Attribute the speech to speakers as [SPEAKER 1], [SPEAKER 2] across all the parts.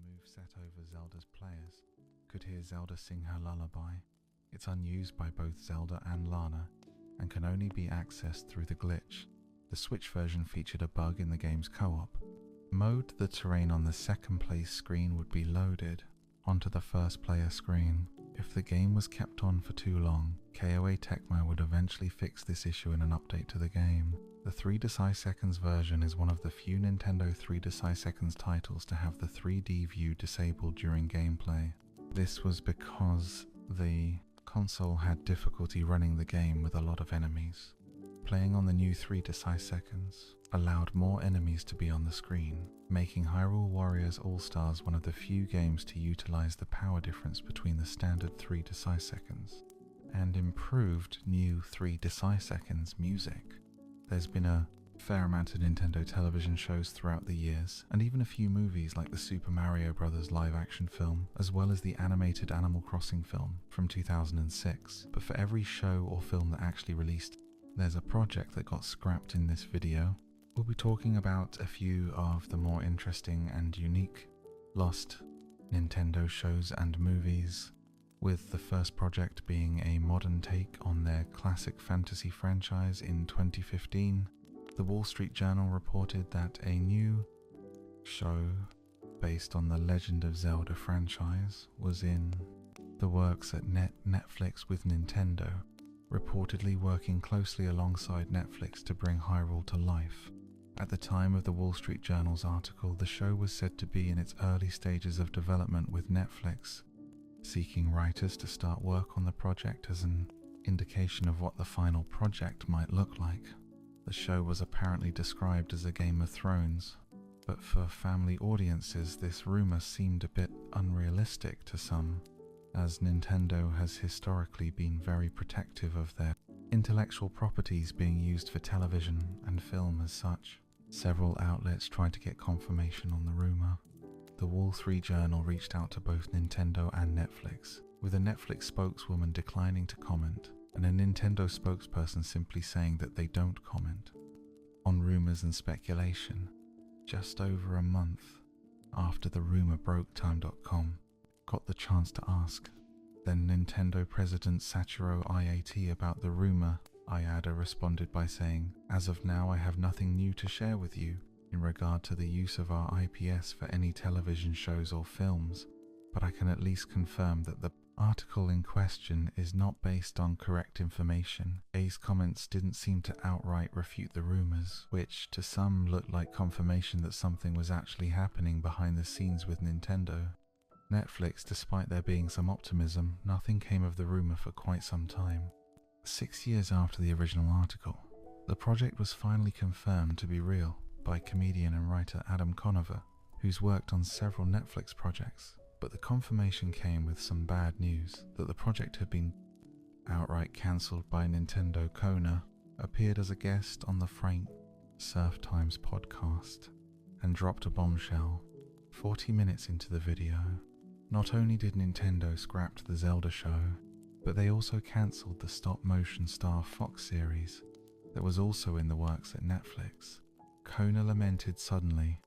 [SPEAKER 1] moveset over Zelda's players could hear Zelda sing her lullaby. It's unused by both Zelda and Lana and can only be accessed through the glitch. The Switch version featured a bug in the game's co-op mode. The terrain on the second place screen would be loaded onto the first player screen. If the game was kept on for too long, KOA Tecmo would eventually fix this issue in an update to the game. The 3 deciseconds version is one of the few Nintendo 3 deciseconds titles to have the 3D view disabled during gameplay. This was because the console had difficulty running the game with a lot of enemies. Playing on the new 3 deciseconds allowed more enemies to be on the screen, making Hyrule Warriors All-Stars one of the few games to utilize the power difference between the standard 3 deciseconds and improved new 3 deciseconds music. There's been a fair amount of Nintendo television shows throughout the years, and even a few movies like the Super Mario Bros. Live-action film, as well as the animated Animal Crossing film from 2006. But for every show or film that actually released, there's a project that got scrapped in this video. We'll be talking about a few of the more interesting and unique lost Nintendo shows and movies, with the first project being a modern take on their classic fantasy franchise in 2015. The Wall Street Journal reported that a new show based on the Legend of Zelda franchise was in the works at Netflix, with Nintendo reportedly working closely alongside Netflix to bring Hyrule to life. At the time of the Wall Street Journal's article, the show was said to be in its early stages of development, with Netflix seeking writers to start work on the project as an indication of what the final project might look like. The show was apparently described as a Game of Thrones, but for family audiences this rumor seemed a bit unrealistic to some, as Nintendo has historically been very protective of their intellectual properties being used for television and film as such. Several outlets tried to get confirmation on the rumor. The Wall Street Journal reached out to both Nintendo and Netflix, with a Netflix spokeswoman declining to comment, and a Nintendo spokesperson simply saying that they don't comment on rumors and speculation. Just over a month after the rumor broke, Time.com got the chance to ask then Nintendo president Satoru Iwata about the rumor. Iwata responded by saying, "As of now, I have nothing new to share with you in regard to the use of our IPS for any television shows or films, but I can at least confirm that the article in question is not based on correct information." A's comments didn't seem to outright refute the rumors, which to some looked like confirmation that something was actually happening behind the scenes with Nintendo. Netflix, despite there being some optimism, nothing came of the rumor for quite some time. 6 years after the original article, the project was finally confirmed to be real by comedian and writer Adam Conover, who's worked on several Netflix projects. But the confirmation came with some bad news that the project had been outright cancelled by Nintendo. Kona appeared as a guest on the Frank Surf Times podcast and dropped a bombshell 40 minutes into the video. Not only did Nintendo scrap the Zelda show, but they also cancelled the stop-motion Star Fox series that was also in the works at Netflix. Kona lamented suddenly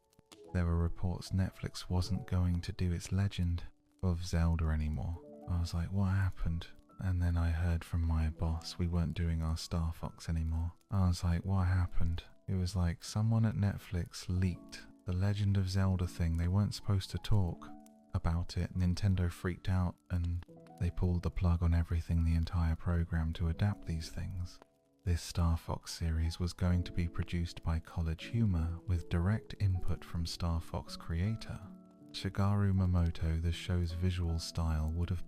[SPEAKER 1] there were reports Netflix wasn't going to do its Legend of Zelda anymore. I was like, what happened? And then I heard from my boss we weren't doing our Star Fox anymore. I was like, what happened? It was like someone at Netflix leaked the Legend of Zelda thing. They weren't supposed to talk about it. Nintendo freaked out and they pulled the plug on everything, the entire program, to adapt these things. This Star Fox series was going to be produced by College Humor with direct input from Star Fox creator Shigeru Miyamoto. The show's visual style would have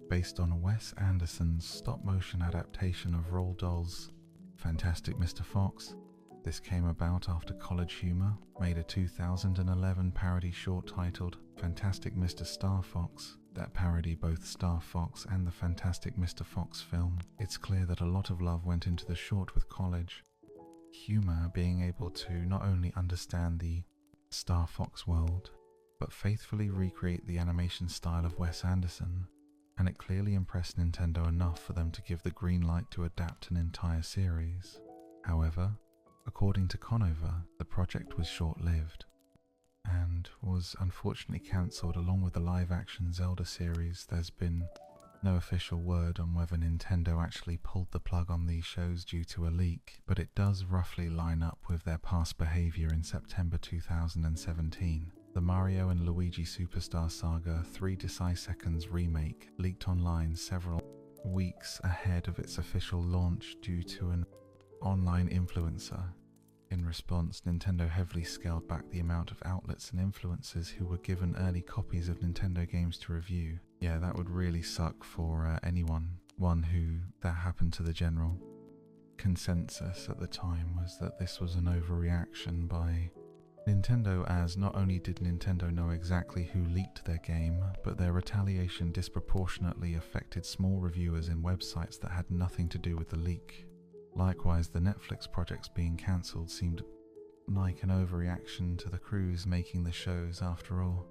[SPEAKER 1] based on Wes Anderson's stop-motion adaptation of Roald Dahl's Fantastic Mr. Fox. This came about after College Humor made a 2011 parody short titled Fantastic Mr. Star Fox that parody both Star Fox and the Fantastic Mr. Fox film. It's clear that a lot of love went into the short, with College Humor being able to not only understand the Star Fox world, but faithfully recreate the animation style of Wes Anderson, and it clearly impressed Nintendo enough for them to give the green light to adapt an entire series. However, according to Conover, the project was short-lived. and was unfortunately cancelled along with the live-action Zelda series. There's been no official word on whether Nintendo actually pulled the plug on these shows due to a leak, but it does roughly line up with their past behaviour in September 2017. The Mario and Luigi Superstar Saga 3 Deciseconds remake leaked online several weeks ahead of its official launch due to an online influencer. In response, Nintendo heavily scaled back the amount of outlets and influencers who were given early copies of Nintendo games to review. Yeah, that would really suck for anyone. One who that happened to. The general consensus at the time was that this was an overreaction by Nintendo, as not only did Nintendo know exactly who leaked their game, but their retaliation disproportionately affected small reviewers in websites that had nothing to do with the leak. Likewise, the Netflix projects being cancelled seemed like an overreaction to the crews making the shows after all.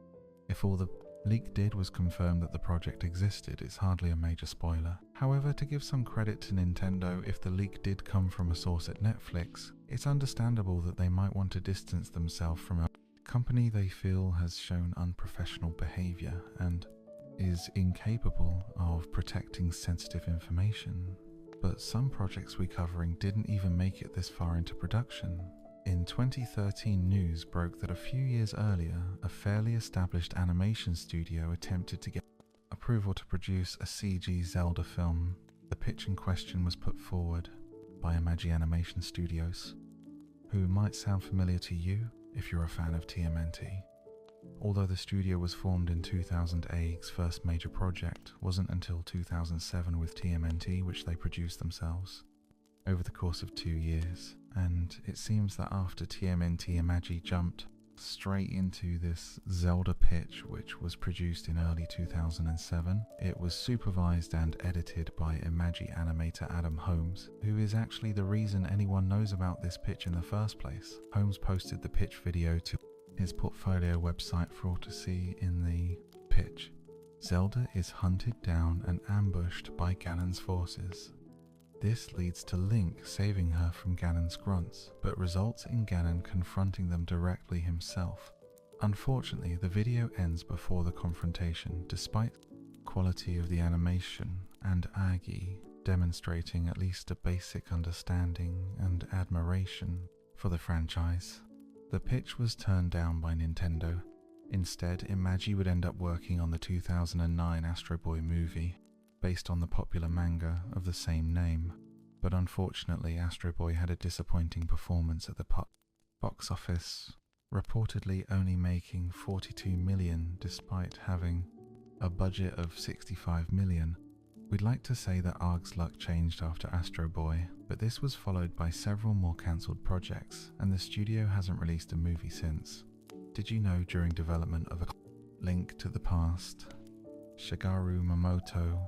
[SPEAKER 1] If all the leak did was confirm that the project existed, it's hardly a major spoiler. However, to give some credit to Nintendo, if the leak did come from a source at Netflix, it's understandable that they might want to distance themselves from a company they feel has shown unprofessional behaviour and is incapable of protecting sensitive information. But some projects we're covering didn't even make it this far into production. In 2013, news broke that a few years earlier, a fairly established animation studio attempted to get approval to produce a CG Zelda film. The pitch in question was put forward by Imagi Animation Studios, who might sound familiar to you if you're a fan of TMNT. Although the studio was formed in 2008, its first major project wasn't until 2007 with TMNT, which they produced themselves over the course of 2 years. And it seems that after TMNT, Imagi jumped straight into this Zelda pitch, which was produced in early 2007. It was supervised and edited by Imagi animator Adam Holmes, who is actually the reason anyone knows about this pitch in the first place. Holmes posted the pitch video to his portfolio website for all to see. In the pitch, Zelda is hunted down and ambushed by Ganon's forces. This leads to Link saving her from Ganon's grunts, but results in Ganon confronting them directly himself. Unfortunately, the video ends before the confrontation, despite the quality of the animation and Agi demonstrating at least a basic understanding and admiration for the franchise. The pitch was turned down by Nintendo. Instead, Imagi would end up working on the 2009 Astro Boy movie, based on the popular manga of the same name. But unfortunately, Astro Boy had a disappointing performance at the box office, reportedly only making $42 million despite having a budget of $65 million. We'd like to say that ARG's luck changed after Astro Boy, but this was followed by several more cancelled projects, and the studio hasn't released a movie since. Did you know during development of A Link to the Past, Shigeru Miyamoto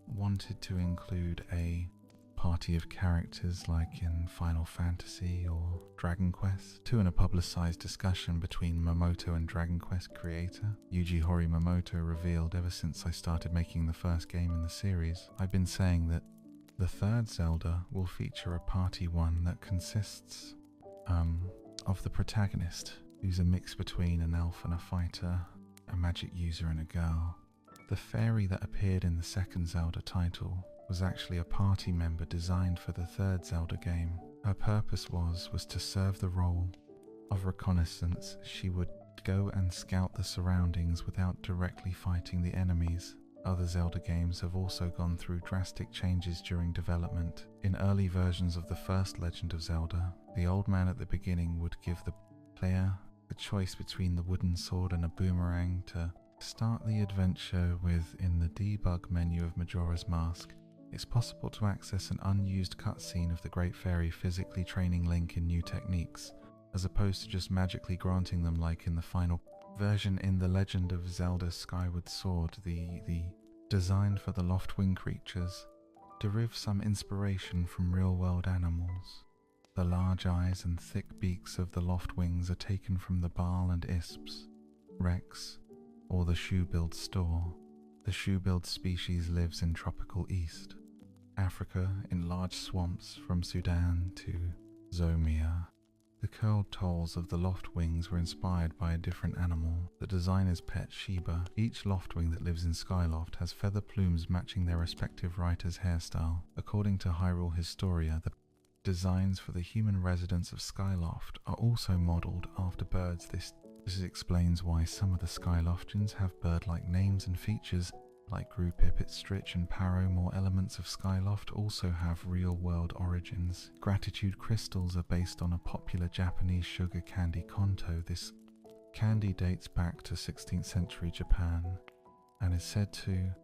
[SPEAKER 1] wanted to include a party of characters like in Final Fantasy or Dragon Quest? In a publicized discussion between Miyamoto and Dragon Quest creator Yuji Horii Miyamoto revealed, "Ever since I started making the first game in the series, I've been saying that the third Zelda will feature a party one that consists of the protagonist, who's a mix between an elf and a fighter, a magic user and a girl. The fairy that appeared in the second Zelda title was actually a party member designed for the third Zelda game. Her purpose was to serve the role of reconnaissance. She would go and scout the surroundings without directly fighting the enemies." Other Zelda games have also gone through drastic changes during development. In early versions of the first Legend of Zelda, the old man at the beginning would give the player the choice between the wooden sword and a boomerang to start the adventure with. In the debug menu of Majora's Mask, it's possible to access an unused cutscene of the Great Fairy physically training Link in new techniques, as opposed to just magically granting them like in the final version. In The Legend of Zelda Skyward Sword, the design for the Loftwing creatures derives some inspiration from real-world animals. The large eyes and thick beaks of the Loftwings are taken from the Baal and Isps, Rex, or the shoe-billed store. The shoe-billed species lives in tropical East Africa in large swamps from Sudan to Zomia. The curled toes of the loftwings were inspired by a different animal, the designer's pet Sheba. Each loftwing that lives in Skyloft has feather plumes matching their respective writer's hairstyle. According to Hyrule Historia, the designs for the human residents of Skyloft are also modelled after birds. This explains why some of the Skyloftians have bird-like names and features, like Gru, Pipit, Stritch and Paro. More elements of Skyloft also have real-world origins. Gratitude crystals are based on a popular Japanese sugar candy Konto. This candy dates back to 16th century Japan and is said to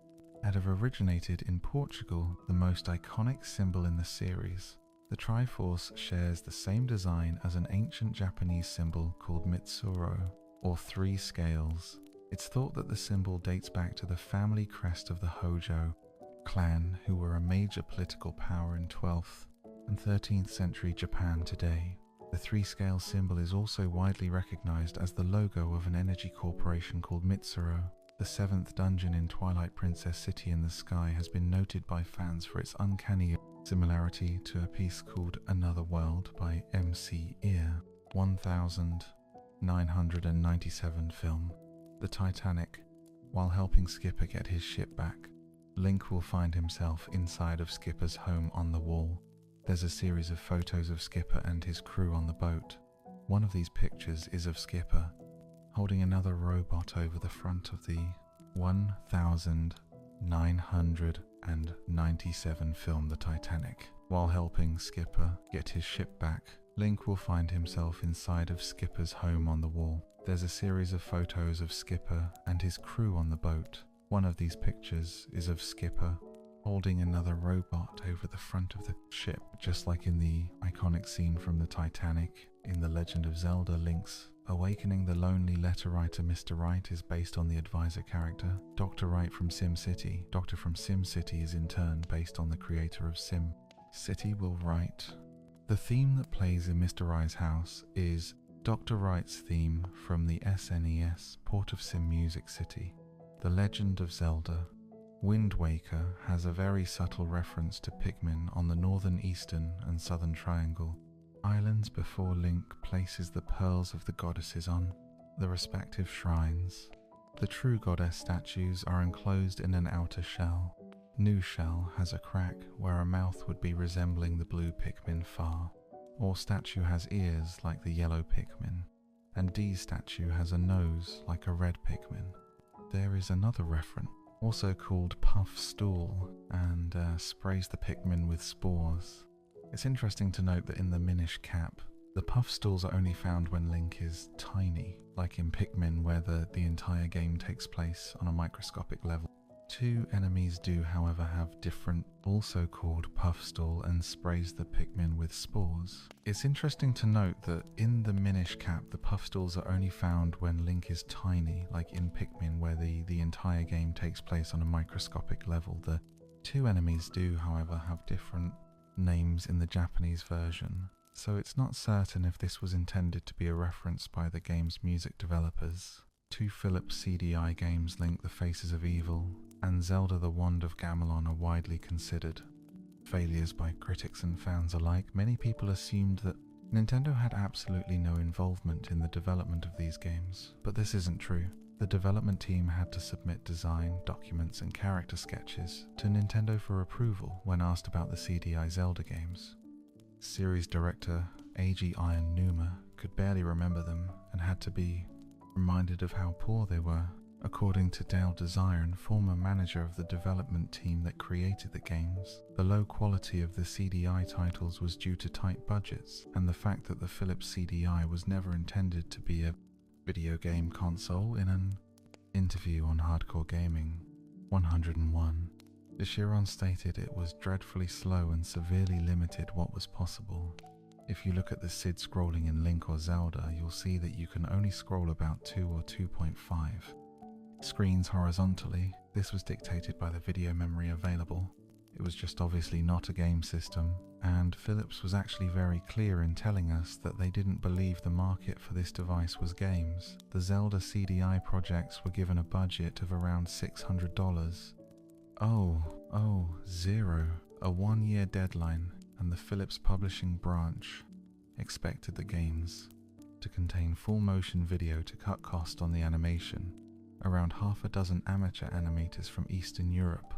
[SPEAKER 1] have originated in Portugal, the most iconic symbol in the series. The Triforce shares the same design as an ancient Japanese symbol called Mitsuro, or 3 scales. It's thought that the symbol dates back to the family crest of the Hojo clan, who were a major political power in 12th and 13th century Japan today. The 3-scale symbol is also widely recognized as the logo of an energy corporation called Mitsuro. The 7th dungeon in Twilight Princess City in the Sky has been noted by fans for its uncanny similarity to a piece called Another World by MC Ear. 1997 film. The Titanic. While helping Skipper get his ship back, Link will find himself inside of Skipper's home on the wall. There's a series of photos of Skipper and his crew on the boat. One of these pictures is of Skipper holding another robot over the front of the 1997 film The Titanic. While helping Skipper get his ship back, Link will find himself inside of Skipper's home on the wall. There's a series of photos of Skipper and his crew on the boat. One of these pictures is of Skipper holding another robot over the front of the ship, just like in the iconic scene from the Titanic. In The Legend of Zelda, Link's awakening, the lonely letter writer Mr. Wright is based on the advisor character, Dr. Wright from SimCity. Doctor from SimCity is in turn based on the creator of SimCity, Will Wright. The theme that plays in Mr. Wright's house is Dr. Wright's theme from the SNES Port of Sim Music City. The Legend of Zelda Wind Waker has a very subtle reference to Pikmin on the northern, eastern and southern triangle islands before Link places the pearls of the goddesses on the respective shrines. The true goddess statues are enclosed in an outer shell. New Shell has a crack where a mouth would be resembling the blue Pikmin Far. Or statue has ears like the yellow Pikmin, and D's statue has a nose like a red Pikmin. There is another reference, also called Puff Stool, and sprays the Pikmin with spores. It's interesting to note that in the Minish Cap, the Puff Stools are only found when Link is tiny, like in Pikmin where the entire game takes place on a microscopic level. 2 enemies do, however, have different, also called Puffstool, and sprays the Pikmin with spores. It's interesting to note that in the Minish Cap, the Puffstools are only found when Link is tiny, like in Pikmin where the entire game takes place on a microscopic level. The 2 enemies do, however, have different names in the Japanese version, so it's not certain if this was intended to be a reference by the game's music developers. 2 Philips CDI games, Link the Faces of Evil and Zelda the Wand of Gamelon, are widely considered failures by critics and fans alike. Many people assumed that Nintendo had absolutely no involvement in the development of these games, but this isn't true. The development team had to submit design, documents and character sketches to Nintendo for approval when asked about the CDI Zelda games. Series director Eiji Aonuma could barely remember them and had to be reminded of how poor they were. According to Dale Desiron, former manager of the development team that created the games, the low quality of the CDI titles was due to tight budgets and the fact that the Philips CDI was never intended to be a video game console. In an interview on Hardcore Gaming 101, Deshiron stated it was dreadfully slow and severely limited what was possible. If you look at the SID scrolling in Link or Zelda, you'll see that you can only scroll about 2 or 2.5 screens horizontally. This was dictated by the video memory available. It was just obviously not a game system, and Philips was actually very clear in telling us that they didn't believe the market for this device was games. The Zelda CDI projects were given a budget of around $600. Zero. A 1-year deadline, and the Philips publishing branch expected the games to contain full motion video to cut cost on the animation. Around half a dozen amateur animators from Eastern Europe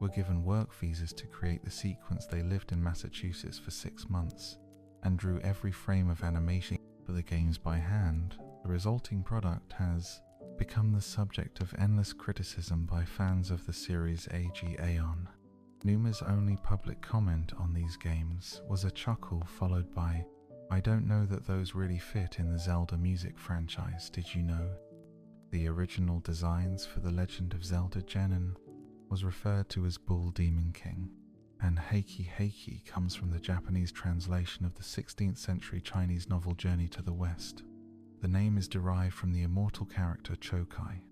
[SPEAKER 1] were given work visas to create the sequence. They lived in Massachusetts for 6 months and drew every frame of animation for the games by hand. The resulting product has become the subject of endless criticism by fans of the series AG Aeon. Numa's only public comment on these games was a chuckle followed by, "I don't know that those really fit in the Zelda music franchise, did you know?" The original designs for The Legend of Zelda Genin was referred to as Bull Demon King, and Heiki Heiki comes from the Japanese translation of the 16th century Chinese novel Journey to the West. The name is derived from the immortal character Chokai.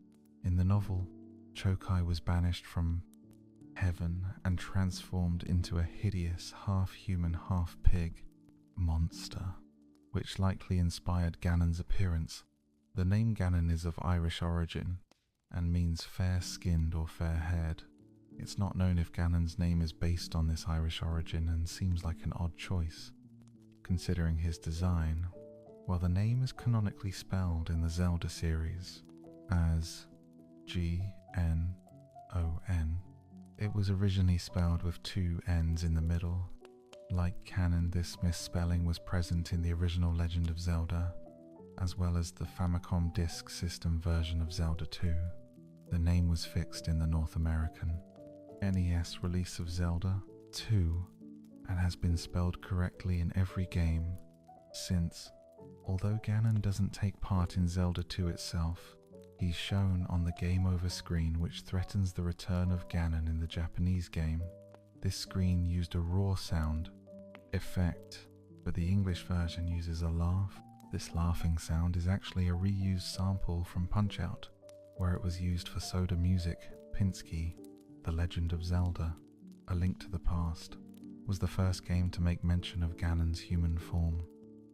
[SPEAKER 1] In the novel, Chokai was banished from heaven and transformed into a hideous half-human, half-pig monster, which likely inspired Ganon's appearance. The name Ganon is of Irish origin and means fair-skinned or fair-haired. It's not known if Ganon's name is based on this Irish origin and seems like an odd choice, considering his design. While the name is canonically spelled in the Zelda series as Gnon, it was originally spelled with 2 N's in the middle. Like canon, this misspelling was present in the original Legend of Zelda, as well as the Famicom Disk System version of Zelda 2. The name was fixed in the North American NES release of Zelda 2 and has been spelled correctly in every game since. Although Ganon doesn't take part in Zelda 2 itself, he's shown on the game over screen, which threatens the return of Ganon in the Japanese game. This screen used a roar sound effect, but the English version uses a laugh. This laughing sound is actually a reused sample from Punch-Out, where it was used for Soda Music. Pinsky, The Legend of Zelda, A Link to the Past, was the first game to make mention of Ganon's human form.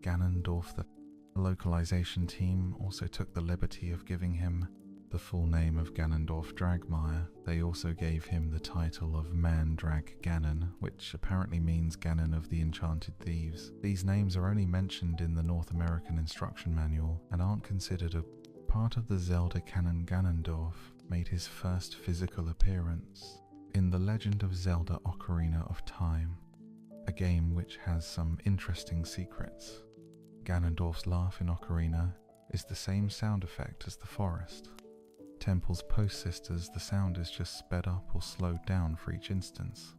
[SPEAKER 1] Ganondorf, the localization team, also took the liberty of giving him the full name of Ganondorf Dragmire. They also gave him the title of Mandrag Ganon, which apparently means Ganon of the Enchanted Thieves. These names are only mentioned in the North American instruction manual and aren't considered a part of the Zelda canon. Ganondorf made his first physical appearance in The Legend of Zelda Ocarina of Time, a game which has some interesting secrets. Ganondorf's laugh in Ocarina is the same sound effect as the forest. Temple's Post Sisters, the sound is just sped up or slowed down for each instance.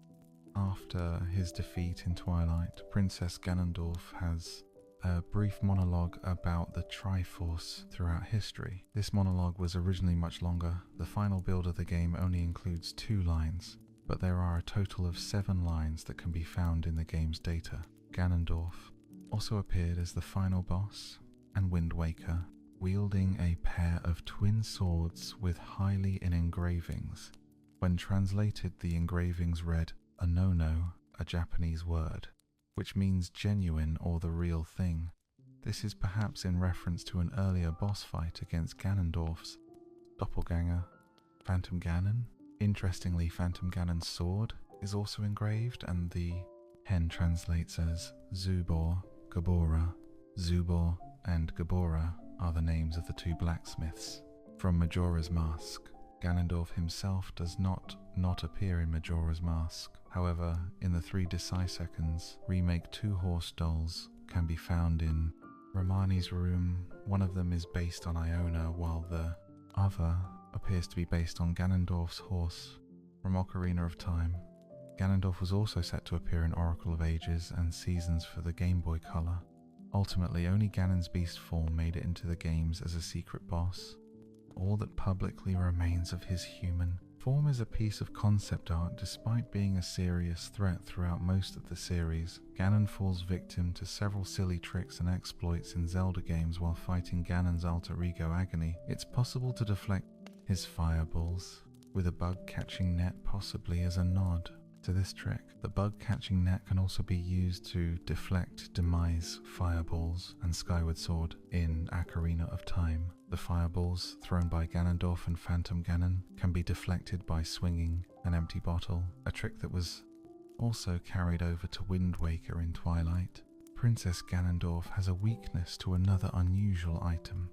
[SPEAKER 1] After his defeat in Twilight, Princess Ganondorf has a brief monologue about the Triforce throughout history. This monologue was originally much longer. The final build of the game only includes 2 lines, but there are a total of 7 lines that can be found in the game's data. Ganondorf also appeared as the final boss and Wind Waker, wielding a pair of twin swords with highly in engravings. When translated, the engravings read Anono, a Japanese word, which means genuine or the real thing. This is perhaps in reference to an earlier boss fight against Ganondorf's doppelganger, Phantom Ganon. Interestingly, Phantom Ganon's sword is also engraved, and the hen translates as Zubor, Gabora. Zubor and Gabora are the names of the 2 blacksmiths. From Majora's Mask, Ganondorf himself does not appear in Majora's Mask. However, in the 3 Deciseconds remake, 2 horse dolls can be found in Romani's room. One of them is based on Iona, while the other appears to be based on Ganondorf's horse from Ocarina of Time. Ganondorf was also set to appear in Oracle of Ages and Seasons for the Game Boy Color. Ultimately, only Ganon's beast form made it into the games as a secret boss. All that publicly remains of his human form is a piece of concept art. Despite being a serious threat throughout most of the series, Ganon falls victim to several silly tricks and exploits in Zelda games while fighting Ganon's alter ego Agony. It's possible to deflect his fireballs with a bug-catching net, possibly as a nod to this trick. The bug-catching net can also be used to deflect Demise fireballs and Skyward Sword in Ocarina of Time. The fireballs thrown by Ganondorf and Phantom Ganon can be deflected by swinging an empty bottle, a trick that was also carried over to Wind Waker in Twilight. Princess Ganondorf has a weakness to another unusual item.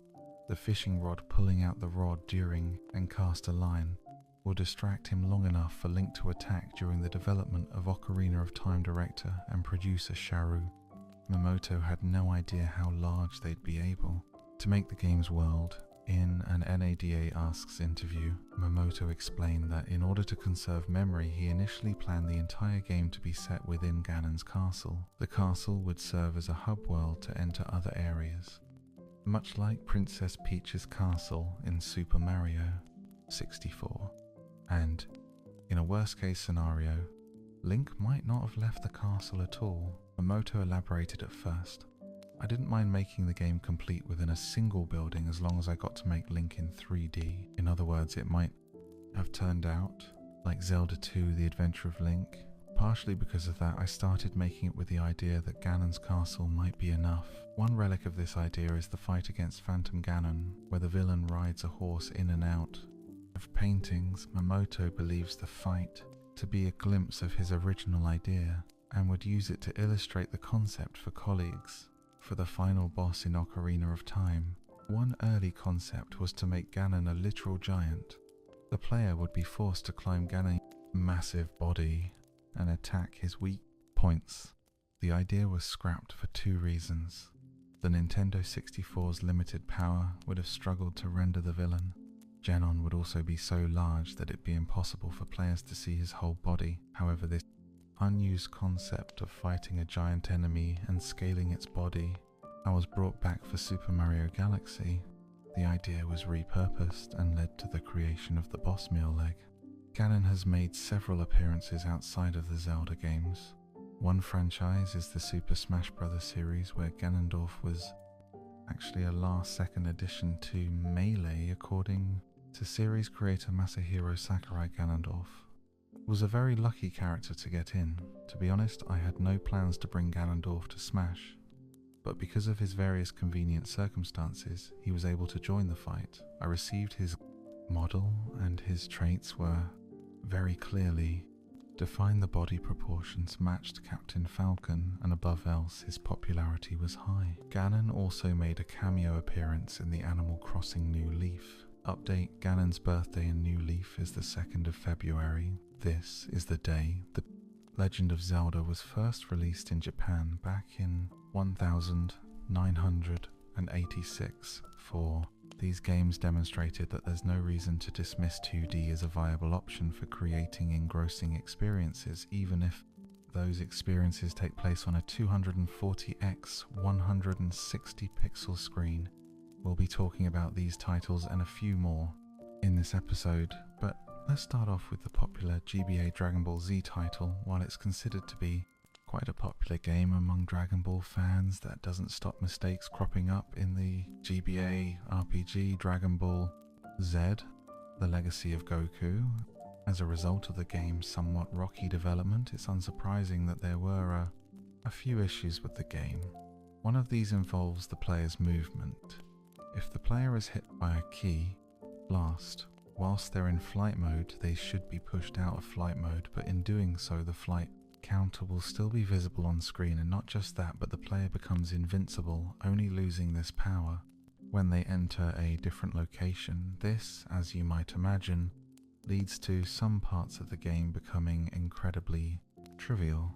[SPEAKER 1] The fishing rod. Pulling out the rod during and cast a line will distract him long enough for Link to attack during the development of Ocarina of Time director and producer Sharu. Miyamoto had no idea how large they'd be able to make the game's world. In an NADA Asks interview, Miyamoto explained that in order to conserve memory, he initially planned the entire game to be set within Ganon's castle. The castle would serve as a hub world to enter other areas, much like Princess Peach's castle in Super Mario 64. And, in a worst-case scenario, Link might not have left the castle at all. Miyamoto elaborated at first. I didn't mind making the game complete within a single building as long as I got to make Link in 3D. In other words, it might have turned out like Zelda 2: The Adventure of Link. Partially because of that, I started making it with the idea that Ganon's castle might be enough. One relic of this idea is the fight against Phantom Ganon, where the villain rides a horse in and out of paintings. Miyamoto believes the fight to be a glimpse of his original idea and would use it to illustrate the concept for colleagues for the final boss in Ocarina of Time. One early concept was to make Ganon a literal giant. The player would be forced to climb Ganon's massive body and attack his weak points. The idea was scrapped for two reasons. The Nintendo 64's limited power would have struggled to render the villain. Ganon would also be so large that it'd be impossible for players to see his whole body. However, this unused concept of fighting a giant enemy and scaling its body was brought back for Super Mario Galaxy. The idea was repurposed and led to the creation of the boss meal leg. Ganon has made several appearances outside of the Zelda games. One franchise is the Super Smash Bros. Series, where Ganondorf was actually a last-second addition to Melee, according to series creator Masahiro Sakurai. Ganondorf was a very lucky character to get in. To be honest, I had no plans to bring Ganondorf to Smash, but because of his various convenient circumstances, he was able to join the fight. I received his model, and his traits were very clearly defined. The body proportions matched Captain Falcon, and above else, his popularity was high. Ganon also made a cameo appearance in the Animal Crossing New Leaf update. Ganon's birthday in New Leaf is the 2nd of February. This is the day The Legend of Zelda was first released in Japan back in 1986. These games demonstrated that there's no reason to dismiss 2D as a viable option for creating engrossing experiences, even if those experiences take place on a 240x 160 pixel screen. We'll be talking about these titles and a few more in this episode, but let's start off with the popular GBA Dragon Ball Z title. While it's considered to be quite a popular game among Dragon Ball fans, that doesn't stop mistakes cropping up in the GBA RPG Dragon Ball Z, The Legacy of Goku. As a result of the game's somewhat rocky development, it's unsurprising that there were a few issues with the game. One of these involves the player's movement. If the player is hit by a key blast whilst they're in flight mode, they should be pushed out of flight mode, but in doing so, the flight counter will still be visible on screen, and not just that, but the player becomes invincible, only losing this power when they enter a different location. This, as you might imagine, leads to some parts of the game becoming incredibly trivial.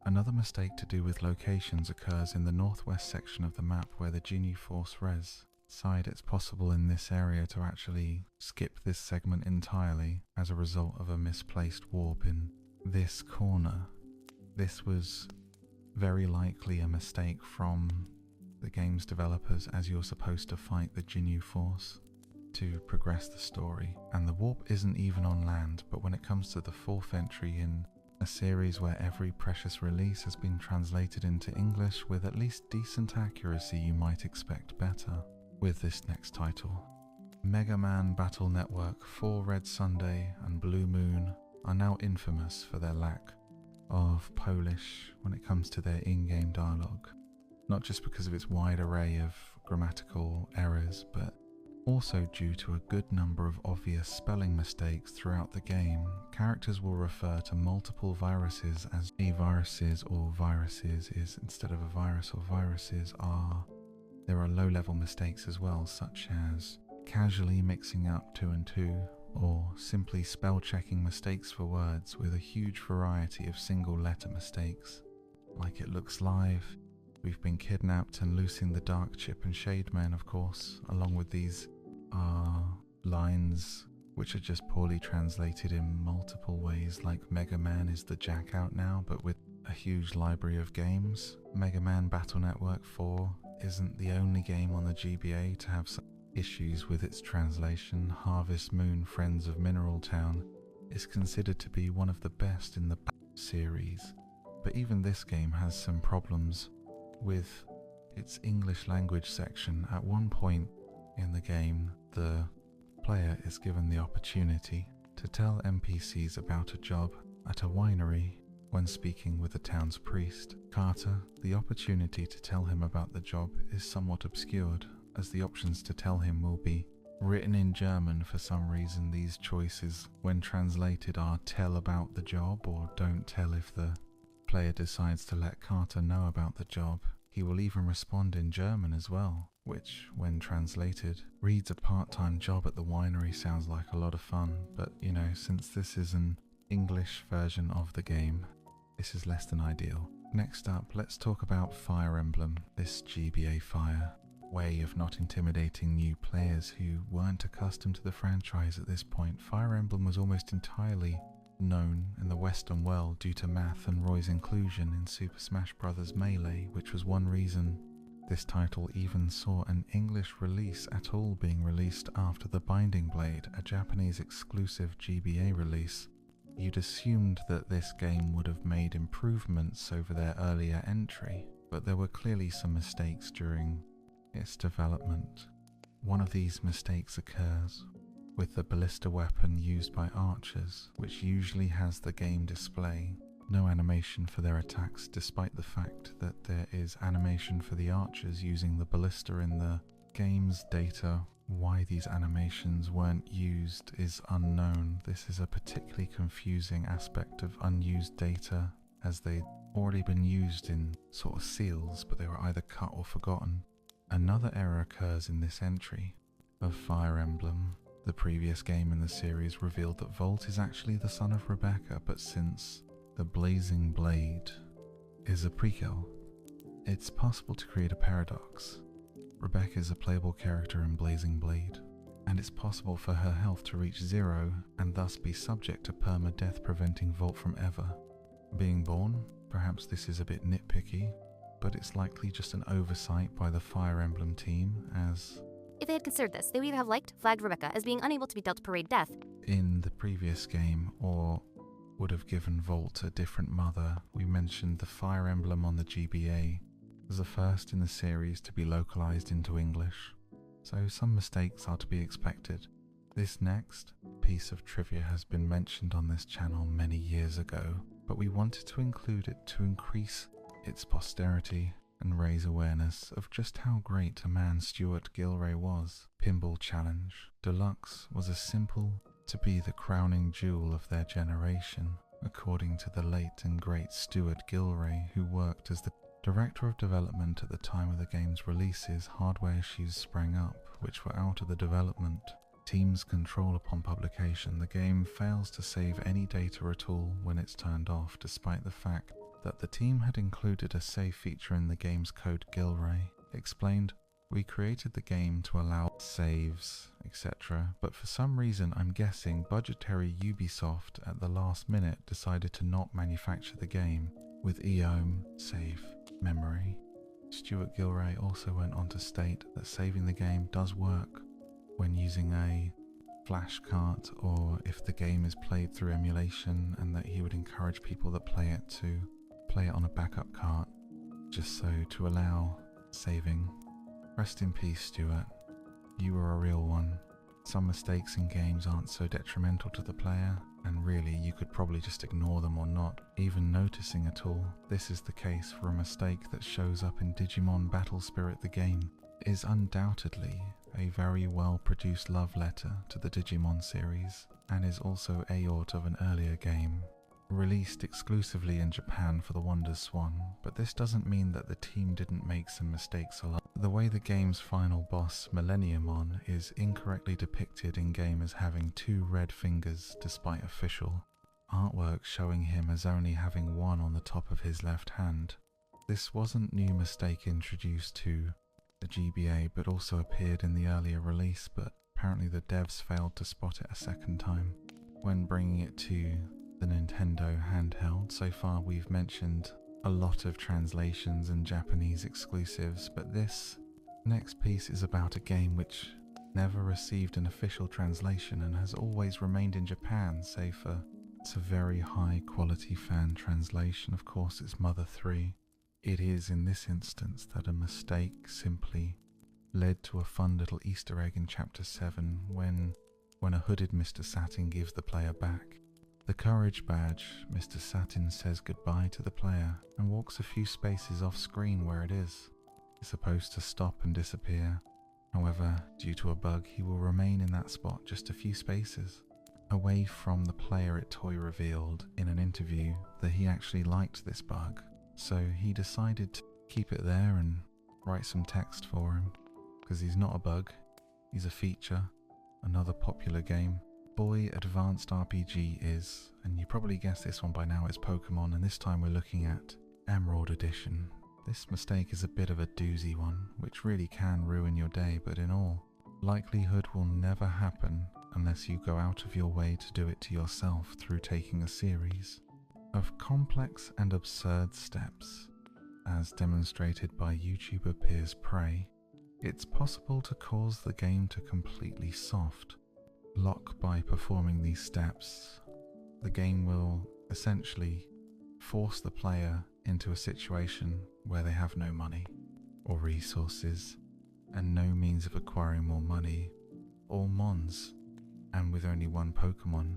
[SPEAKER 1] Another mistake to do with locations occurs in the northwest section of the map where the Ginyu Force res. It's possible in this area to actually skip this segment entirely as a result of a misplaced warp in this corner. This was very likely a mistake from the game's developers, as you're supposed to fight the Ginyu Force to progress the story, and the warp isn't even on land. But when it comes to the 4th entry in a series where every precious release has been translated into English with at least decent accuracy, you might expect better. With this next title, Mega Man Battle Network 4 Red Sunday and Blue Moon are now infamous for their lack of Polish when it comes to their in-game dialogue, not just because of its wide array of grammatical errors, but Also, due to a good number of obvious spelling mistakes throughout the game, characters will refer to multiple viruses as viruses or viruses is instead of a virus or viruses are. There are low-level mistakes as well, such as casually mixing up 2 and 2, or simply spell-checking mistakes for words with a huge variety of single-letter mistakes. Like It Looks Live, We've Been Kidnapped, and Loosing the Dark Chip and Shade Men, of course, along with these lines which are just poorly translated in multiple ways, like Mega Man is the Jack out now, but with a huge library of games. Mega Man Battle Network 4 isn't the only game on the GBA to have some issues with its translation. Harvest Moon Friends of Mineral Town is considered to be one of the best in the series, but even this game has some problems with its English language section. At one point in the game, the player is given the opportunity to tell NPCs about a job at a winery when speaking with the town's priest. Carter, the opportunity to tell him about the job is somewhat obscured, as the options to tell him will be written in German. For some reason, these choices, when translated, are tell about the job or don't tell. If the player decides to let Carter know about the job, he will even respond in German as well, which, when translated, reads a part-time job at the winery sounds like a lot of fun, but you know, since this is an English version of the game, this is less than ideal. Next up, let's talk about Fire Emblem, this GBA Fire way of not intimidating new players who weren't accustomed to the franchise at this point. Fire Emblem was almost entirely known in the Western world due to Math and Roy's inclusion in Super Smash Bros. Melee, which was one reason this title even saw an English release at all, being released after The Binding Blade, a Japanese exclusive GBA release. You'd assumed that this game would have made improvements over their earlier entry, but there were clearly some mistakes during its development. One of these mistakes occurs with the ballista weapon used by archers, which usually has the game display no animation for their attacks, despite the fact that there is animation for the archers using the ballista in the game's data. Why these animations weren't used is unknown. This is a particularly confusing aspect of unused data, as they'd already been used in sort of seals, but they were either cut or forgotten. Another error occurs in this entry of Fire Emblem. The previous game in the series revealed that Volt is actually the son of Rebecca, but since the Blazing Blade is a prequel, it's possible to create a paradox. Rebecca is a playable character in Blazing Blade, and it's possible for her health to reach 0 and thus be subject to permadeath, preventing Volt from ever being born. Perhaps this is a bit nitpicky, but it's likely just an oversight by the Fire Emblem team, as
[SPEAKER 2] if they had considered this, they would either have flagged Rebecca as being unable to be dealt parade death
[SPEAKER 1] in the previous game, or would have given Volt a different mother. We mentioned the Fire Emblem on the GBA was the first in the series to be localized into English, so some mistakes are to be expected. This next piece of trivia has been mentioned on this channel many years ago, but we wanted to include it to increase its posterity and raise awareness of just how great a man Stuart Gilray was. Pinball Challenge Deluxe was a simple to be the crowning jewel of their generation, according to the late and great Stuart Gilray, who worked as the director of development at the time of the game's releases. Hardware issues sprang up, which were out of the development team's control upon publication. The game fails to save any data at all when it's turned off, despite the fact that the team had included a save feature in the game's code. Gilray explained, "We created the game to allow saves, etc., but for some reason, I'm guessing budgetary Ubisoft at the last minute decided to not manufacture the game with EOM save memory." Stuart Gilray also went on to state that saving the game does work when using a flash cart, or if the game is played through emulation, and that he would encourage people that play it to play it on a backup cart, just so to allow saving. Rest in peace, Stuart. You were a real one. Some mistakes in games aren't so detrimental to the player, and really you could probably just ignore them or not even noticing at all. This is the case for a mistake that shows up in Digimon Battle Spirit. The game is undoubtedly a very well produced love letter to the Digimon series, and is also aort of an earlier game, released exclusively in Japan for the Wonder Swan, but this doesn't mean that the team didn't make some mistakes along. The way the game's final boss, Millenniumon, is incorrectly depicted in-game as having 2 red fingers despite official artwork showing him as only having 1 on the top of his left hand. This wasn't new mistake introduced to the GBA, but also appeared in the earlier release, but apparently the devs failed to spot it a second time when bringing it to the Nintendo handheld. So far we've mentioned a lot of translations and Japanese exclusives, but this next piece is about a game which never received an official translation and has always remained in Japan, save for it's a very high quality fan translation. Of course, it's Mother 3. It is in this instance that a mistake simply led to a fun little Easter egg in Chapter 7 when a hooded Mr. Satin gives the player back the courage badge. Mr. Satin says goodbye to the player and walks a few spaces off screen where it is. He's supposed to stop and disappear. However, due to a bug, he will remain in that spot just a few spaces away from the player. Toy revealed in an interview that he actually liked this bug, so he decided to keep it there and write some text for him, because he's not a bug, he's a feature. Another popular game, Boy Advanced RPG is, and you probably guessed this one by now, it's Pokémon, and this time we're looking at Emerald Edition. This mistake is a bit of a doozy one, which really can ruin your day, but in all likelihood will never happen unless you go out of your way to do it to yourself through taking a series of complex and absurd steps. As demonstrated by YouTuber peers Prey, it's possible to cause the game to completely soft lock by performing these steps. The game will essentially force the player into a situation where they have no money or resources and no means of acquiring more money or mons, and with only 1 Pokemon,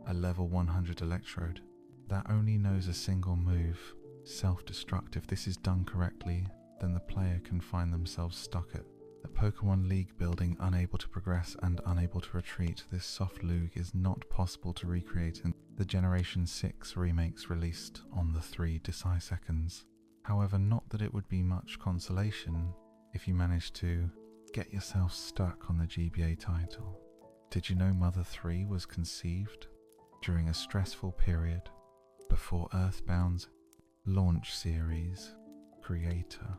[SPEAKER 1] a level 100 Electrode that only knows a single move, self-destruct. If this is done correctly, then the player can find themselves stuck at the Pokemon League building, unable to progress and unable to retreat. This soft loog is not possible to recreate in the Generation 6 remakes released on the 3 Deciseconds. However, not that it would be much consolation if you managed to get yourself stuck on the GBA title. Did you know Mother 3 was conceived during a stressful period before Earthbound's launch series? Creator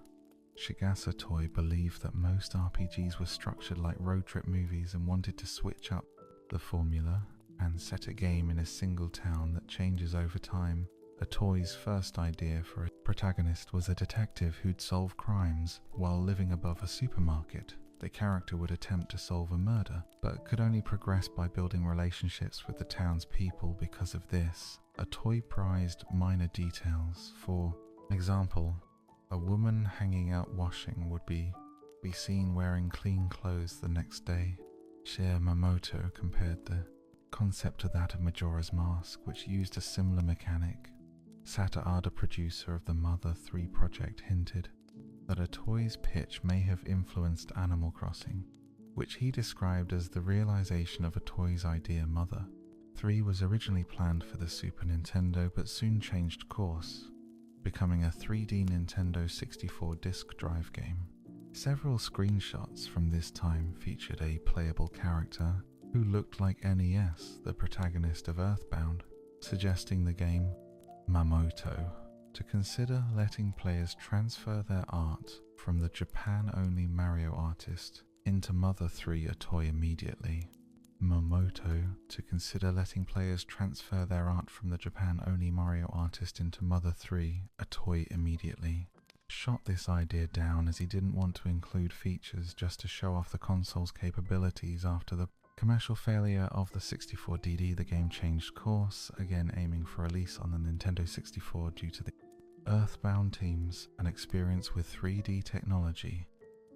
[SPEAKER 1] Shigasa Toy believed that most RPGs were structured like road trip movies and wanted to switch up the formula and set a game in a single town that changes over time. A toy's first idea for a protagonist was a detective who'd solve crimes while living above a supermarket. The character would attempt to solve a murder, but could only progress by building relationships with the town's people. Because of this, a toy prized minor details. For example, a woman hanging out washing would be seen wearing clean clothes the next day. Shir Mamoto compared the concept to that of Majora's Mask, which used a similar mechanic. Sata Ada, producer of the Mother 3 project, hinted that a toy's pitch may have influenced Animal Crossing, which he described as the realization of a toy's idea. Mother 3 was originally planned for the Super Nintendo but soon changed course, becoming a 3D Nintendo 64 disc drive game. Several screenshots from this time featured a playable character who looked like NES, the protagonist of Earthbound, suggesting the game Mamoto to consider letting players transfer their art from the Japan-only Mario artist into Mother 3, a toy, immediately. Mamoto to consider letting players transfer their art from the Japan-only Mario artist into Mother 3, a toy, immediately. Shot this idea down as he didn't want to include features just to show off the console's capabilities. After the commercial failure of the 64DD, the game changed course, again aiming for release on the Nintendo 64 due to the Earthbound teams and experience with 3D technology.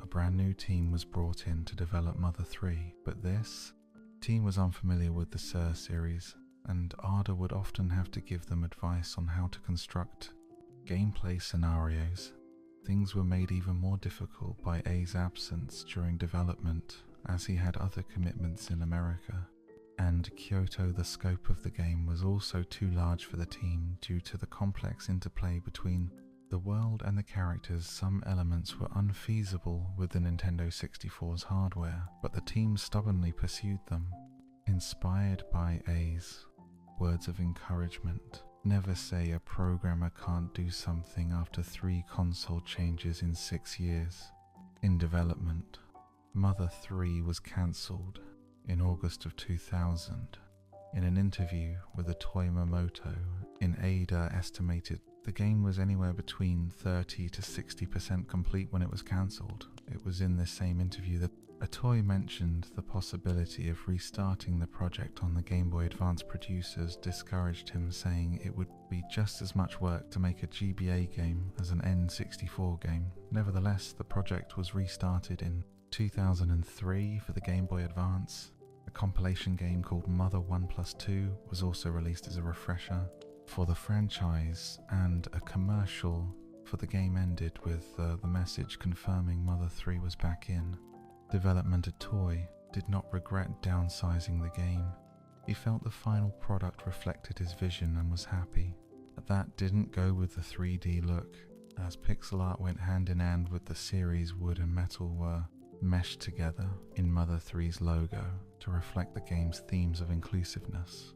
[SPEAKER 1] A brand new team was brought in to develop Mother 3, but this team was unfamiliar with the Sir series, and Ada would often have to give them advice on how to construct gameplay scenarios. Things were made even more difficult by A's absence during development, as he had other commitments in America. And Kyoto, the scope of the game was also too large for the team due to the complex interplay between the world and the characters. Some elements were unfeasible with the Nintendo 64's hardware, but the team stubbornly pursued them. Inspired by A's words of encouragement, never say a programmer can't do something after 3 console changes in 6 years. In development, Mother 3 was cancelled in August of 2000. In an interview with Atoy Momoto, Ada estimated the game was anywhere between 30 to 60% complete when it was cancelled. It was in this same interview that Atoy mentioned the possibility of restarting the project on the Game Boy Advance. Producers discouraged him, saying it would be just as much work to make a GBA game as an N64 game. Nevertheless, the project was restarted in 2003 for the Game Boy Advance. A compilation game called Mother 1+2 was also released as a refresher for the franchise, and a commercial for the game ended with the message confirming Mother 3 was back in. Development at Toy did not regret downsizing the game. He felt the final product reflected his vision and was happy. But that didn't go with the 3D look, as pixel art went hand in hand with the series. Wood and metal were meshed together in Mother 3's logo to reflect the game's themes of inclusiveness.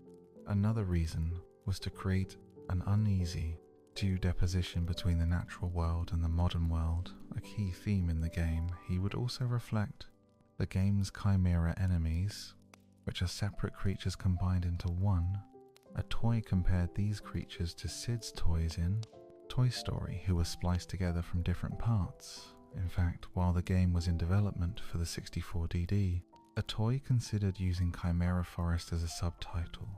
[SPEAKER 1] Another reason was to create an uneasy due deposition between the natural world and the modern world, a key theme in the game. He would also reflect the game's chimera enemies, which are separate creatures combined into one. A toy compared these creatures to Sid's toys in Toy Story, who were spliced together from different parts. In fact, while the game was in development for the 64DD, a toy considered using Chimera Forest as a subtitle.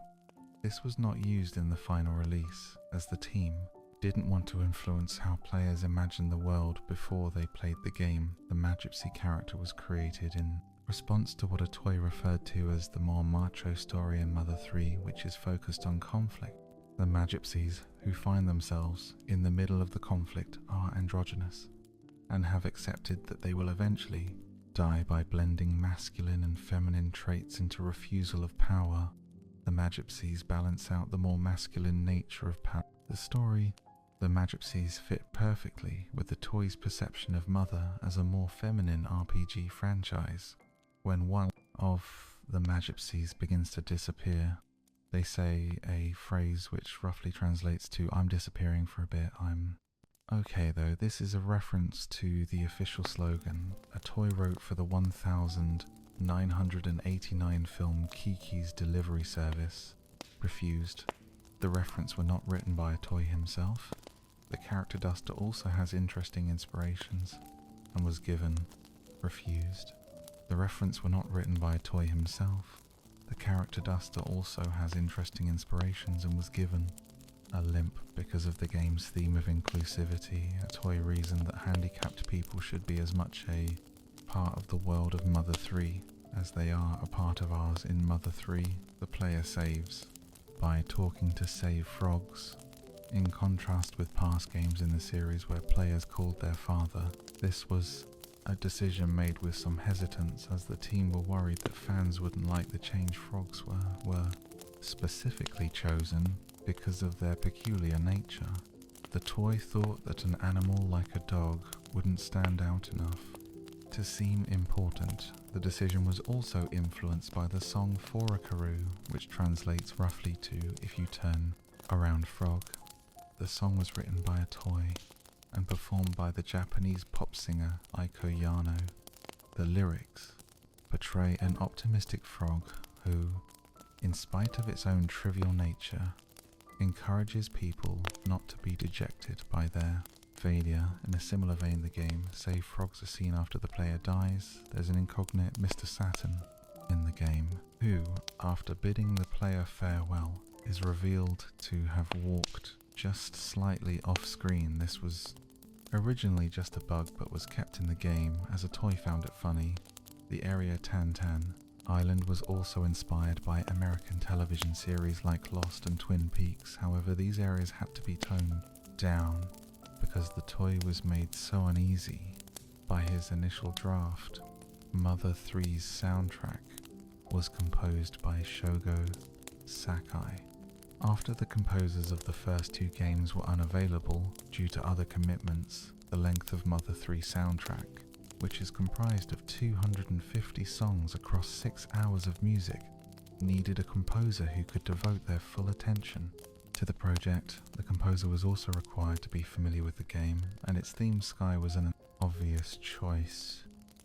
[SPEAKER 1] This was not used in the final release, as the team didn't want to influence how players imagined the world before they played the game. The Magypsy character was created in response to what a toy referred to as the more macho story in Mother 3, which is focused on conflict. The Magypsies, who find themselves in the middle of the conflict, are androgynous and have accepted that they will eventually die by blending masculine and feminine traits into refusal of power. The Magypsies balance out the more masculine nature of power. The story, the Magypsies, fit perfectly with the toy's perception of Mother as a more feminine RPG franchise. When one of the Magypsies begins to disappear, they say a phrase which roughly translates to "I'm disappearing for a bit, I'm..." Okay though, this is a reference to the official slogan a toy wrote for the 1989 film Kiki's Delivery Service. Refused. The reference were not written by a toy himself. The character Duster also has interesting inspirations and was given. Refused. The reference were not written by a toy himself. The character Duster also has interesting inspirations and was given. A limp because of the game's theme of inclusivity. A toy reasoned that handicapped people should be as much a part of the world of Mother 3 as they are a part of ours. In Mother 3, the player saves by talking to save frogs. In contrast with past games in the series where players called their father, this was a decision made with some hesitance, as the team were worried that fans wouldn't like the change. Frogs were specifically chosen because of their peculiar nature. The toy thought that an animal like a dog wouldn't stand out enough to seem important. The decision was also influenced by the song Forakaru, which translates roughly to "if you turn around frog." The song was written by a toy and performed by the Japanese pop singer Aiko Yano. The lyrics portray an optimistic frog who, in spite of its own trivial nature, encourages people not to be dejected by their failure. In a similar vein, the game Save Frogs are seen after the player dies. There's an incognite Mr. Saturn in the game who, after bidding the player farewell, is revealed to have walked just slightly off screen. This was originally just a bug but was kept in the game as a toy found it funny. The area Tan Island was also inspired by American television series like Lost and Twin Peaks. However, these areas had to be toned down because the toy was made so uneasy by his initial draft. Mother 3's soundtrack was composed by Shogo Sakai. After the composers of the first two games were unavailable due to other commitments, the length of Mother 3 soundtrack, which is comprised of 250 songs across 6 hours of music, needed a composer who could devote their full attention to the project. The composer was also required to be familiar with the game, and its theme Sky was an obvious choice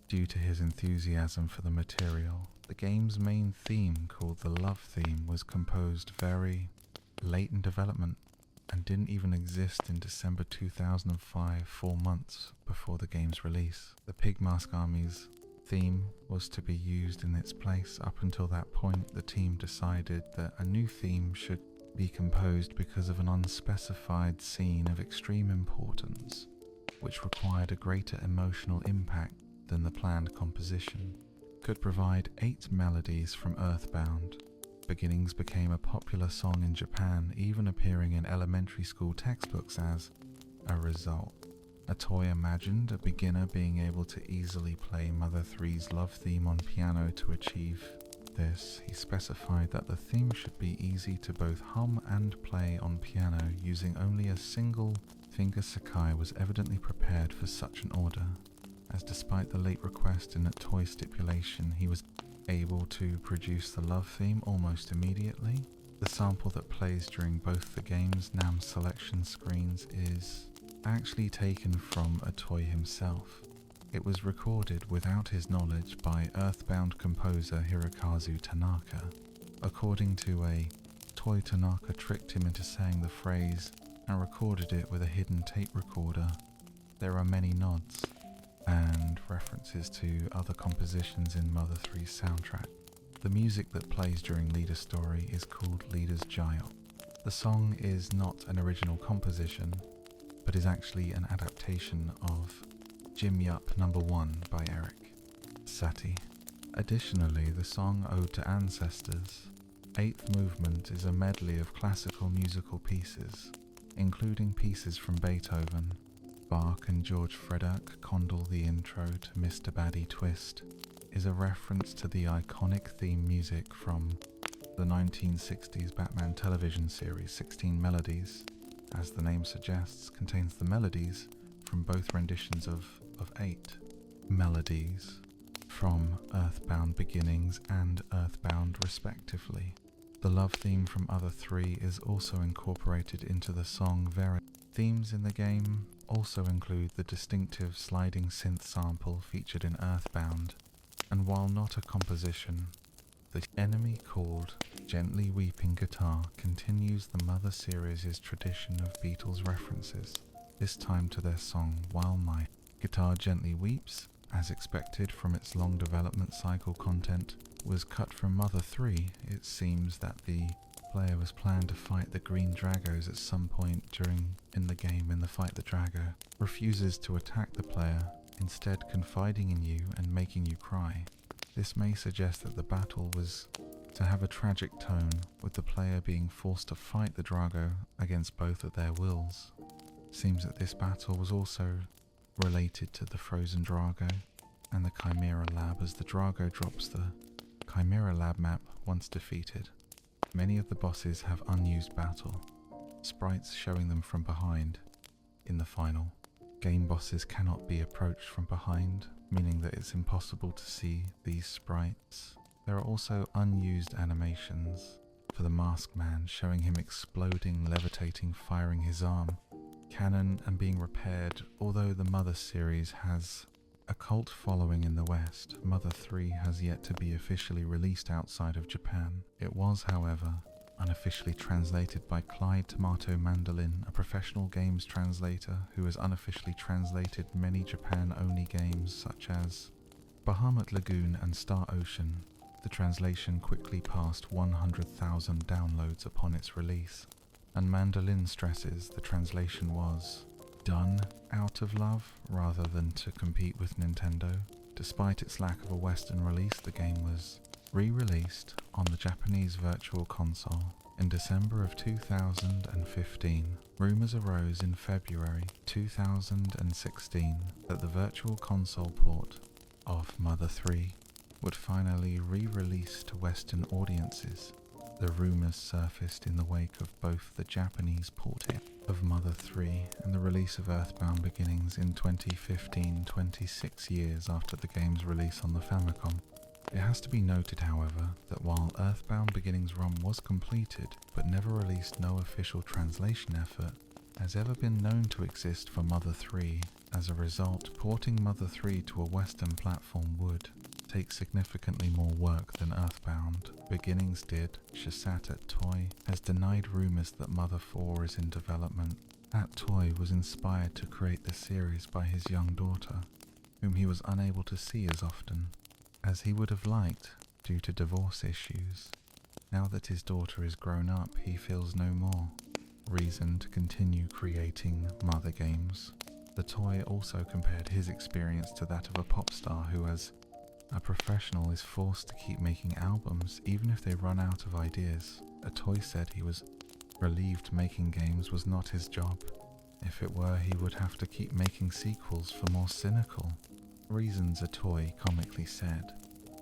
[SPEAKER 1] due to his enthusiasm for the material. The game's main theme, called the Love Theme, was composed very late in development and didn't even exist in December 2005, 4 months before the game's release. The Pigmask Army's theme was to be used in its place. Up until that point, the team decided that a new theme should be composed because of an unspecified scene of extreme importance, which required a greater emotional impact than the planned composition. Could provide 8 melodies from Earthbound. Beginnings became a popular song in Japan, even appearing in elementary school textbooks as a result. A toy imagined a beginner being able to easily play Mother 3's Love Theme on piano. To achieve this, he specified that the theme should be easy to both hum and play on piano using only a single finger. Sakai was evidently prepared for such an order, as despite the late request in a toy stipulation, he was able to produce the Love Theme almost immediately. The sample that plays during both the game's NAM selection screens is actually taken from a toy himself. It was recorded without his knowledge by Earthbound composer Hirokazu Tanaka. According to a toy, Tanaka tricked him into saying the phrase and recorded it with a hidden tape recorder. There are many nods and references to other compositions in Mother 3's soundtrack. The music that plays during Leader's story is called Leader's Gyal. The song is not an original composition, but is actually an adaptation of Jim Yup No. 1 by Eric Satie. Additionally, the song Ode to Ancestors' 8th movement is a medley of classical musical pieces, including pieces from Beethoven, Bach and George Frederick Condell. The intro to Mr. Baddy Twist is a reference to the iconic theme music from the 1960s Batman television series 16 Melodies. As the name suggests, contains the melodies from both renditions of 8 melodies from Earthbound Beginnings and Earthbound respectively. The love theme from Other 3 is also incorporated into the song Vera. Themes in the game also include the distinctive sliding synth sample featured in Earthbound, and while not a composition, the enemy called Gently Weeping Guitar continues the Mother series' tradition of Beatles references, this time to their song While My Guitar Gently Weeps. As expected from its long development cycle, content was cut from Mother 3. It seems that the player was planned to fight the Green Dragos at some point in the game. In the fight, the Drago refuses to attack the player, instead confiding in you and making you cry. This may suggest that the battle was to have a tragic tone, with the player being forced to fight the Drago against both of their wills. Seems that this battle was also related to the Frozen Drago and the Chimera Lab, as the Drago drops the Chimera Lab map once defeated. Many of the bosses have unused battle sprites showing them from behind. In the final game, bosses cannot be approached from behind, meaning that it's impossible to see these sprites. There are also unused animations for the Masked Man, showing him exploding, levitating, firing his arm, canon and being repaired. Although the Mother series has a cult following in the West, Mother 3 has yet to be officially released outside of Japan. It was, however, unofficially translated by Clyde Tomato Mandolin, a professional games translator who has unofficially translated many Japan-only games such as Bahamut Lagoon and Star Ocean. The translation quickly passed 100,000 downloads upon its release, and Mandolin stresses the translation was done out of love rather than to compete with Nintendo. Despite its lack of a Western release, the game was re-released on the Japanese Virtual Console In December of 2015, rumours arose in February 2016 that the Virtual Console port of Mother 3 would finally re-release to Western audiences. The rumours surfaced in the wake of both the Japanese porting of Mother 3 and the release of Earthbound Beginnings in 2015, 26 years after the game's release on the Famicom. It has to be noted, however, that while Earthbound Beginnings ROM was completed but never released, no official translation effort has ever been known to exist for Mother 3. As a result, porting Mother 3 to a Western platform would take significantly more work than Earthbound Beginnings did. Shasat at Toy has denied rumours that Mother 4 is in development. At Toy was inspired to create the series by his young daughter, whom he was unable to see as often as he would have liked due to divorce issues. Now that his daughter is grown up, he feels no more reason to continue creating Mother games. The Toy also compared his experience to that of a pop star who, as a professional, is forced to keep making albums even if they run out of ideas. A Toy said he was relieved making games was not his job. If it were, he would have to keep making sequels for more cynical reasons. A Toy comically said,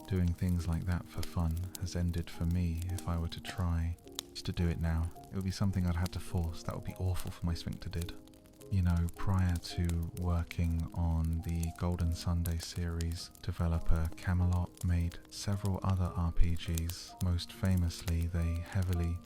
[SPEAKER 1] "Doing things like that for fun has ended for me. If I were to try just to do it now, it would be something I'd had to force. That would be awful for my sphincter did." You know, prior to working on the Golden Sunday series, developer Camelot made several other RPGs. Most famously, they heavily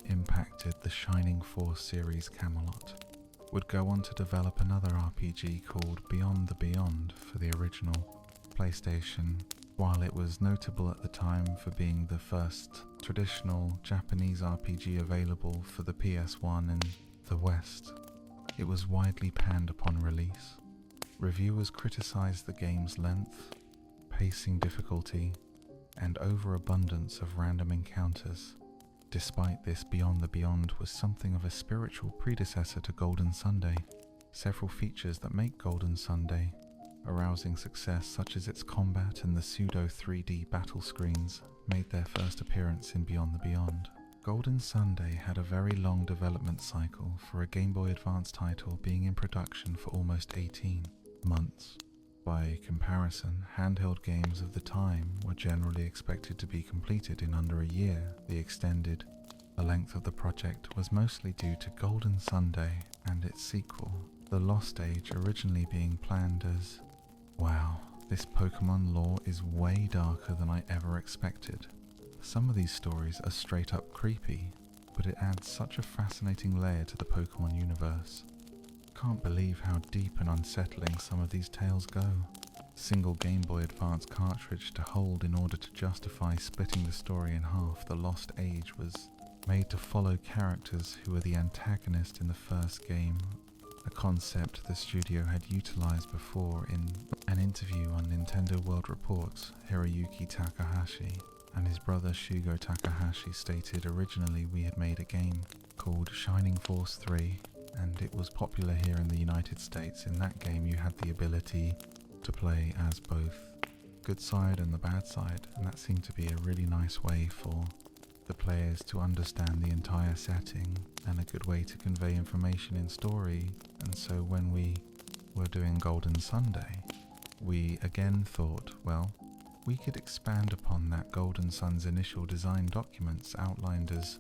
[SPEAKER 1] impacted the Shining Force series. Camelot would go on to develop another RPG called Beyond the Beyond for the original PlayStation. While it was notable at the time for being the first traditional Japanese RPG available for the PS1 in the West, it was widely panned upon release. Reviewers criticized the game's length, pacing difficulty, and overabundance of random encounters. Despite this, Beyond the Beyond was something of a spiritual predecessor to Golden Sunday. Several features that make Golden Sunday a rousing success, such as its combat and the pseudo 3D battle screens, made their first appearance in Beyond the Beyond. Golden Sunday had a very long development cycle for a Game Boy Advance title, being in production for almost 18 months. By comparison, handheld games of the time were generally expected to be completed in under a year. The length of the project was mostly due to Golden Sunday and its sequel, The Lost Age, originally being planned as... Wow, this Pokémon lore is way darker than I ever expected. Some of these stories are straight up creepy, but it adds such a fascinating layer to the Pokémon universe. Can't believe how deep and unsettling some of these tales go. Single Game Boy Advance cartridge to hold in order to justify splitting the story in half. The Lost Age was made to follow characters who were the antagonist in the first game, a concept the studio had utilized before. In an interview on Nintendo World Report, Hiroyuki Takahashi and his brother Shugo Takahashi stated, "Originally we had made a game called Shining Force 3, and it was popular here in the United States. In that game you had the ability to play as both good side and the bad side, and that seemed to be a really nice way for the players to understand the entire setting and a good way to convey information in story. And so when we were doing Golden Sunday, we again thought, well, we could expand upon that. Golden Sun's initial design documents outlined as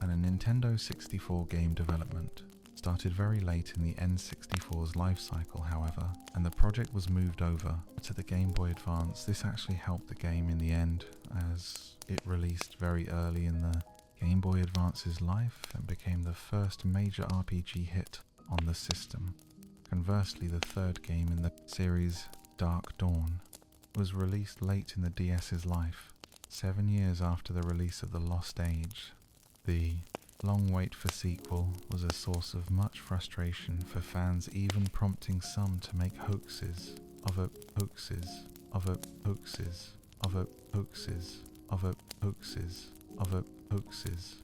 [SPEAKER 1] a Nintendo 64 game development. Started very late in the N64's life cycle, however, and the project was moved over to the Game Boy Advance. This actually helped the game in the end, as it released very early in the Game Boy Advance's life and became the first major RPG hit on the system. Conversely, the third game in the series, Dark Dawn, was released late in the DS's life, 7 years after the release of The Lost Age. The long wait for sequel was a source of much frustration for fans, even prompting some to make hoaxes of it, hoaxes of it, hoaxes of it, hoaxes of it, hoaxes of it, hoaxes.